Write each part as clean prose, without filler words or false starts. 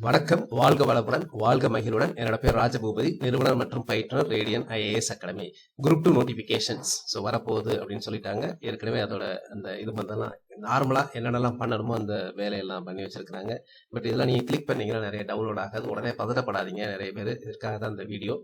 வணக்கம், வாழ்க வளமுடன், வாழ்க மகிழ்வுடன். என்னோட பேர் ராஜபூபதி, நிறுவனர் மற்றும் பயிற்றுனர், radian IAS academy. Group 2 notifications வரப்போகுது அப்படின்னு சொல்லிட்டாங்க. ஏற்கனவே அதோட அந்த இது பண்ணலாம், நார்மலா என்னென்னலாம் பண்ணணுமோ அந்த வேலையெல்லாம் பண்ணி வச்சிருக்கிறாங்க. பட் இதெல்லாம் நீங்க கிளிக் பண்ணீங்கன்னா நிறைய டவுன்லோட் ஆகாது. உடனே பதட்டப்படாதீங்க, நிறைய பேர் இதற்காக தான் இந்த வீடியோ.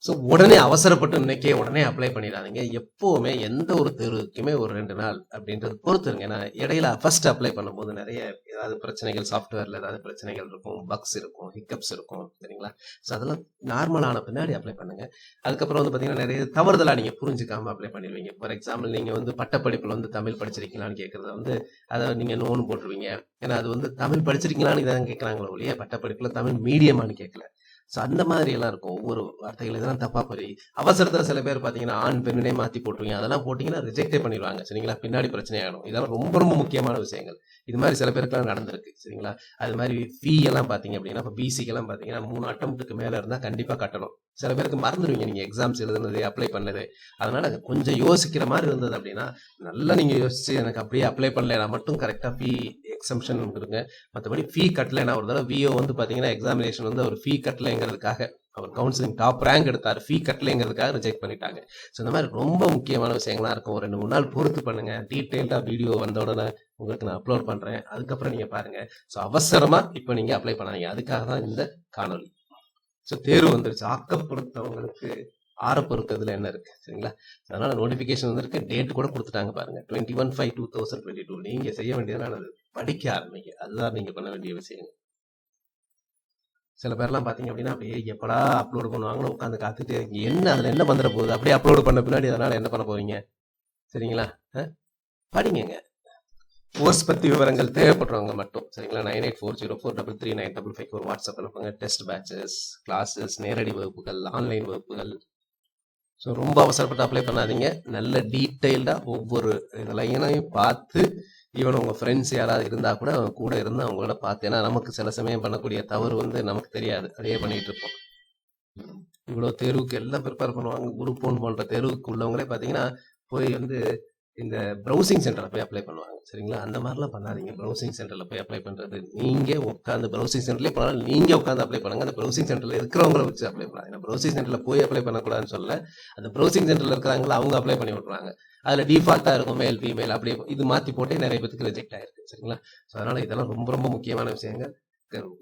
ஸோ உடனே அவசரப்பட்டு இன்னைக்கே உடனே அப்ளை பண்ணிடாதீங்க. எப்போவுமே எந்த ஒரு தேர்வுக்குமே ஒரு 2 நாள் அப்படின்றது பொறுத்துருங்க. ஏன்னா இடையில ஃபர்ஸ்ட் அப்ளை பண்ணும்போது நிறைய ஏதாவது பிரச்சனைகள், சாஃப்ட்வேர்ல ஏதாவது பிரச்சனைகள் இருக்கும், பக்ஸ் இருக்கும், ஹிக்கப்ஸ் இருக்கும், சரிங்களா? ஸோ அதெல்லாம் நார்மலான பின்னாடி அப்ளை பண்ணுங்க. அதுக்கப்புறம் வந்து பார்த்தீங்கன்னா நிறைய தவறுதலாக நீங்கள் புரிஞ்சுக்காம அப்ளை பண்ணிடுவீங்க. ஃபார் எக்ஸாம்பிள் நீங்கள் வந்து பட்டப்படிப்பில் வந்து தமிழ் படிச்சிருக்கீங்களான்னு கேட்குறத வந்து அதை நீங்கள் நோன்னு போட்டுருவீங்க. ஏன்னா அது வந்து தமிழ் படிச்சிருக்கீங்களான்னு இதான் கேட்குறாங்களோ இல்லையா, பட்டப்படிப்பில் தமிழ் மீடியமானு கேட்கல. ஸோ அந்த மாதிரி எல்லாம் இருக்கும். ஒவ்வொரு வார்த்தைகள் இதெல்லாம் தப்பா போய் அவசரத்தில் சில பேர் பார்த்தீங்கன்னா ஆண் பெண்ணினே மாற்றி போட்டுருவீங்க. அதெல்லாம் போட்டிங்கன்னா ரிஜெக்டே பண்ணிடுவாங்க, சரிங்களா? பின்னாடி பிரச்சனை ஆகிடும். இதெல்லாம் ரொம்ப ரொம்ப முக்கியமான விஷயங்கள். இது மாதிரி சில பேருக்குலாம் நடந்திருக்கு, சரிங்களா? அது மாதிரி ஃபீ எல்லாம் பார்த்தீங்க அப்படின்னா, இப்போ பிசிக்கெல்லாம் பார்த்தீங்கன்னா 3 அட்டம்ப்ட்டுக்கு மேலே இருந்தால் கண்டிப்பாக கட்டணும். சில பேருக்கு மறந்துடுவீங்க நீங்கள் எக்ஸாம்ஸ் எழுதுனது, அப்ளை பண்ணது. அதனால அது கொஞ்சம் யோசிக்கிற மாதிரி இருந்தது அப்படின்னா நல்லா நீங்கள் யோசிச்சு எனக்கு அப்படியே அப்ளை பண்ணலைன்னா மட்டும் கரெக்டாக ஃபீ எக்ஸம்ஷன் கொடுங்க. மற்றபடி ஃபீ கட்டலைன்னா ஒரு தடவை விஓ வந்து பார்த்தீங்கன்னா எக்ஸாமினேஷன் வந்து அவர் ஃபீ கட்டலைங்கிறதுக்காக, அவர் கவுன்சிலிங் டாப் ரேங்க் எடுத்தார், ஃபீ கட்டலைங்கிறதுக்காக ரிஜெக்ட் பண்ணிட்டாங்க. ஸோ இந்த மாதிரி ரொம்ப முக்கியமான விஷயங்கள்லாம் இருக்கும். ஒரு 2-3 நாள் பொறுத்து பண்ணுங்க. டீட்டெயில்டாக வீடியோ வந்த உடனே உங்களுக்கு நான் அப்லோட் பண்ணுறேன், அதுக்கப்புறம் நீங்கள் பாருங்க. ஸோ அவசரமாக இப்போ நீங்கள் அப்ளை பண்ணாதீங்க. அதுக்காக தான் இந்த காணொலி. ஸோ தேர்வு வந்துருச்சு. ஆக்க பொறுத்தவங்களுக்கு ஆற பொறுத்ததுல என்ன இருக்கு, சரிங்களா? அதனால நோட்டிபிகேஷன் வந்திருக்கு, டேட் கூட கொடுத்துட்டாங்க பாருங்க, 21/5/2022. நீங்க செய்ய வேண்டியதுலாம் அது படிக்க ஆரம்பிங்க. அதுதான் நீங்க பண்ண வேண்டிய விஷயம். சில பேர்லாம் பாத்தீங்க அப்படின்னா அப்படியே எப்படா அப்லோடு பண்ணுவாங்கன்னு உட்காந்து காத்துட்டு என்ன அதுல என்ன வந்துட போகுது, அப்படியே அப்லோடு பண்ண பின்னாடி அதனால என்ன பண்ண போறீங்க, சரிங்களா? படிங்க. கோர்ஸ் பத்தி விவரங்கள் தேவைப்படுறவங்க மட்டும், சரிங்களா? 9840433955 ஒரு வாட்ஸ்அப் அனுப்புங்க. டெஸ்ட் பேட்சஸ், கிளாஸஸ், நேரடி வகுப்புகள், ஆன்லைன் வகுப்புகள். ஸோ ரொம்ப அவசரப்பட்டு அப்ளை பண்ணாதீங்க. நல்ல டீட்டெயில்டாக ஒவ்வொரு லைனையும் பார்த்து, ஈவன் உங்கள் ஃப்ரெண்ட்ஸ் யாராவது இருந்தால் கூட அவங்க கூட இருந்து அவங்களோட பார்த்து. ஏன்னா நமக்கு சில சமயம் பண்ணக்கூடிய தவறு வந்து நமக்கு தெரியாது, அதையே பண்ணிகிட்டு இருப்போம். இவ்வளோ தேர்வுக்கு எல்லாம் ப்ரிப்பேர் பண்ணுவாங்க. குரூப் 1 போன்ற தேர்வுக்கு உள்ளவங்களே பார்த்தீங்கன்னா போய் வந்து இந்த ப்ரௌசிங் சென்டரில் போய் அப்ளை பண்ணுவாங்க, சரிங்களா? அந்த மாதிரிலாம் பண்ணாதீங்க. ப்ரௌசிங் சென்டரில் போய் அப்ளை பண்ணுறது, நீங்கள் உட்காந்து ப்ரௌசிங் சென்டர்லேயே பண்ணாலும் நீங்கள் உட்காந்து அப்ளை பண்ணுங்கள். அந்த ப்ரௌசிங் சென்டரில் இருக்கிறவங்கள வச்சு அப்ளை பண்ணாங்க. ஏன்னா ப்ரௌசிங் சென்டரில் போய் அப்ளை பண்ணக்கூடாதுன்னு சொல்ல, அந்த ப்ரௌசிங் சென்டரில் இருக்கிறாங்களா அவங்க அப்ளை பண்ணி விட்ருவாங்க. அதில் டிஃபால்ட்டாக இருக்கும் மேல் ஃபீமேல், அப்படியே இது மாற்றி போட்டே நிறைய பேருக்கு ரிஜெக்ட் ஆகிருக்கு, சரிங்களா? ஸோ அதனால் இதெல்லாம் ரொம்ப ரொம்ப முக்கியமான விஷயங்கள்.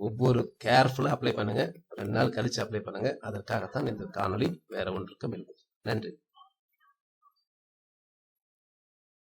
ஒவ்வொரு கேர்ஃபுல்லாக அப்ளை பண்ணுங்கள். 2 நாள் கழித்து அப்ளை பண்ணுங்கள். அதற்காகத்தான் இந்த காணொலி, வேற ஒன்றுக்கும் இல்லை. நன்றி.